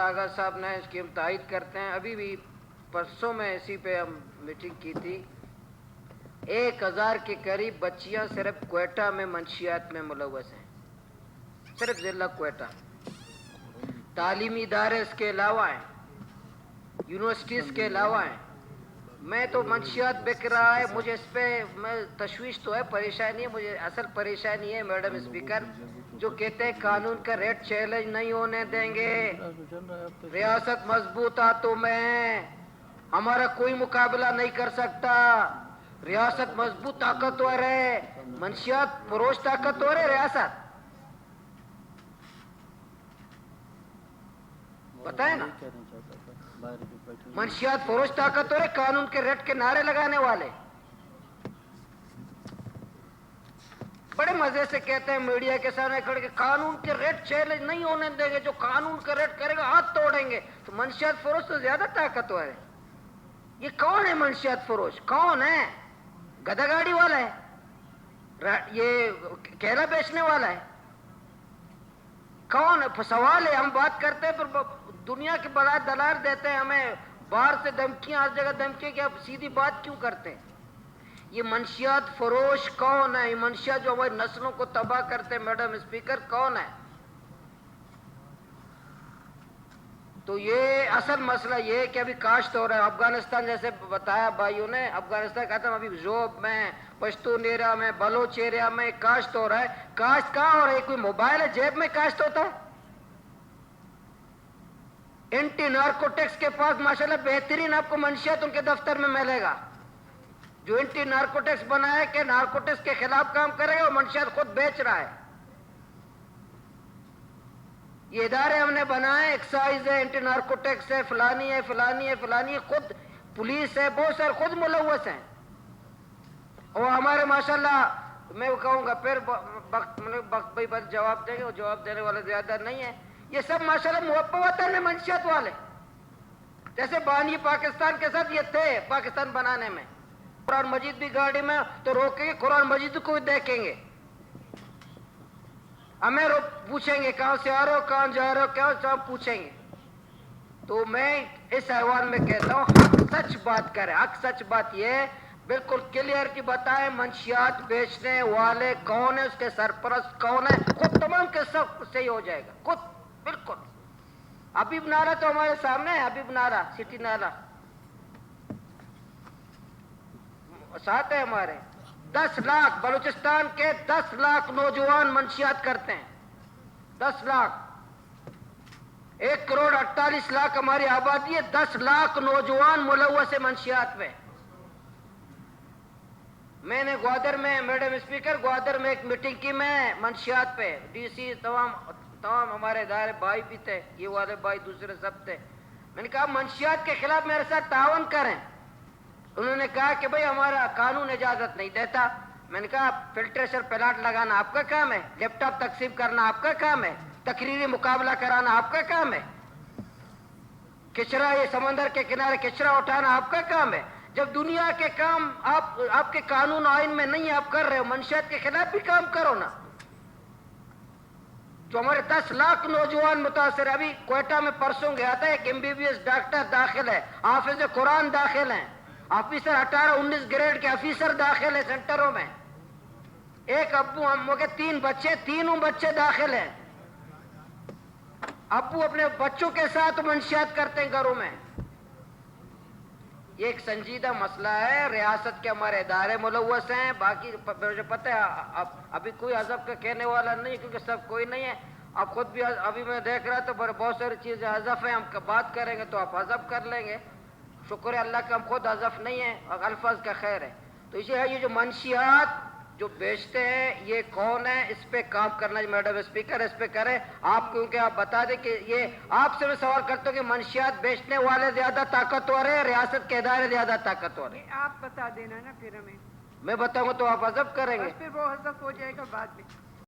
آغا صاحب نے اس کی ہم تائید کرتے ہیں. ابھی بھی پرسوں میں اسی پہ ہم میٹنگ کی تھی. 1000 کے قریب بچیاں صرف کوئٹہ میں منشیات میں ملوث ہیں، صرف ضلع کوئٹہ. تعلیمی ادارے اس کے علاوہ ہیں، یونیورسٹیز کے علاوہ ہیں. میں تو منشیات بک رہا ہے، مجھے اس پہ تشویش تو ہے، پریشانی ہے. مجھے اصل پریشانی ہے میڈم اسپیکر، جو کہتے ہیں قانون کا ریٹ چیلنج نہیں ہونے دیں گے، ریاست مضبوط ہاتھوں میں ہے، ہمارا کوئی مقابلہ نہیں کر سکتا، ریاست مضبوط طاقتور ہے، منشیات فروش طاقتور ہے ریاست. پتہ ہے نا، منشیات فروش طاقتور ہے، قانون کے ریٹ کے نعرے لگانے والے. بڑے مزے سے کہتے ہیں میڈیا کے سامنے کھڑے کہ قانون کے ریٹ چیلنج نہیں ہونے دیں گے، جو قانون کا ریٹ کرے گا ہاتھ توڑیں گے. تو منشیات فروش تو زیادہ طاقتور ہے. یہ کون ہے منشیات فروش؟ کون ہے؟ گدھا گاڑی والا ہے؟ یہ کیلا بیچنے والا ہے؟ کون ہے؟ سوال ہے. ہم بات کرتے ہیں پر دنیا کے بڑا دلال دیتے ہیں ہمیں باہر سے دھمکیاں، ہر جگہ دھمکیاں، کہ آپ سیدھی بات کیوں کرتے ہیں؟ یہ منشیات فروش کون ہے؟ یہ منشیات جو ہماری نسلوں کو تباہ کرتے ہیں میڈم اسپیکر، کون ہے؟ تو یہ اصل مسئلہ یہ ہے کہ ابھی کاشت ہو رہا ہے. افغانستان جیسے بتایا بھائیوں نے، افغانستان کہتا ہوں ابھی زوب میں، پشتون ایریا میں، بلوچ ایریا میں کاشت ہو رہا ہے. کاشت کہاں ہو رہا ہے؟ کوئی موبائل ہے جیب میں کاشت ہوتا ہے؟ اینٹی نارکوٹکس کے پاس ماشاءاللہ بہترین آپ کو منشیات ان کے دفتر میں ملے گا، جو اینٹی نارکوٹکس بنائے کہ نارکوٹکس کے خلاف کام کرے گا، اور منشیات خود بیچ رہا ہے. یہ ادارے ہم نے بنائے، ایکسائز ہے، اینٹی نارکوٹکس ہے، فلانی ہے، فلانی ہے، فلانی ہے، خود پولیس ہے، بہت سارے خود ملوث ہیں. اور ہمارے ماشاءاللہ میں کہوں گا پھر وقت بھائی بس جواب دیں گے، وہ جواب دینے والے زیادہ نہیں ہیں. یہ سب ماشاءاللہ موقع وطن ہے منشیات والے. جیسے بانی پاکستان کے ساتھ یہ تھے پاکستان بنانے میں، قرآن مجید بھی گاڑی میں تو روکیں گے، قرآن مجید کو بھی دیکھیں گے، ہمیں پوچھیں گے کہاں سے آ رہے ہو، کہاں جا رہے ہو، کیا سب پوچھیں گے. تو میں اس حوال میں کہتا ہوں حق سچ بات کرے. حق سچ بات یہ بالکل کلیئر کی بتائیں منشیات بیچنے والے کون ہے، اس کے سرپرست کون ہے، خود تمام کے سب صحیح ہو جائے گا خود بالکل. حبیب نارا تو ہمارے سامنے ہے، حبیب نارا سٹی نارا ساتھ ہے ہمارے. 10 لاکھ بلوچستان کے 10 لاکھ نوجوان منشیات کرتے ہیں. 10 لاکھ، 1 کروڑ 48 لاکھ ہماری آبادی ہے، 10 لاکھ نوجوان ملوث ہے منشیات میں. میں نے گوادر میں میڈم اسپیکر گوادر میں ایک میٹنگ کی میں منشیات پہ، ڈی سی تمام ہمارے ادارے بھائی بھی تھے، یہ والے بھائی دوسرے سب تھے. میں نے کہا منشیات کے خلاف میرے ساتھ تعاون کریں. انہوں نے کہا کہ بھئی ہمارا قانون اجازت نہیں دیتا. میں نے کہا فلٹریشن پلاٹ لگانا آپ کا کام ہے، لیپ ٹاپ تقسیم کرنا آپ کا کام ہے، تقریری مقابلہ کرانا آپ کا کام ہے، کچرا یہ سمندر کے کنارے کچرا اٹھانا آپ کا کام ہے. جب دنیا کے کام آپ کے قانون آئین میں نہیں آپ کر رہے ہو، منشیات کے خلاف بھی کام کرو نا. جو ہمارے 10 لاکھ نوجوان متاثر. ابھی کوئٹہ میں پرسوں گیا تھا، ایک MBBS ڈاکٹر داخل ہے، حافظ قرآن داخل ہیں، آفیسر 18-19 گریڈ کے آفیسر داخل ہیں سینٹروں میں. ایک ابو ہم کے 3 بچے، تینوں بچے داخل ہیں. ابو اپنے بچوں کے ساتھ منشیات کرتے ہیں گھروں میں. یہ ایک سنجیدہ مسئلہ ہے. ریاست کے ہمارے ادارے ملوث ہیں. باقی مجھے پتہ ہے ابھی کوئی حذف کا کہنے والا نہیں، کیونکہ سب کوئی نہیں ہے. آپ خود بھی ابھی میں دیکھ رہا تو بہت ساری چیزیں حذف ہیں. ہم بات کریں گے تو آپ حذف کر لیں گے. شکر ہے اللہ کا ہم خود حذف نہیں ہیں، الفاظ کا خیر ہے. تو اسی ہے یہ جو منشیات جو بیچتے ہیں یہ کون ہے، اس پہ کام کرنا ہے میڈم اسپیکر، اس پہ کریں آپ، کیونکہ آپ بتا دیں کہ یہ آپ سے میں سوال کرتا ہوں کہ منشیات بیچنے والے زیادہ طاقتور ہیں، ریاست کے ادارے زیادہ طاقتور ہیں؟ آپ بتا دینا نا پھر ہمیں. میں بتاؤں گا تو آپ حذف کریں گے. بس پھر وہ حذف ہو جائے گا بعد میں.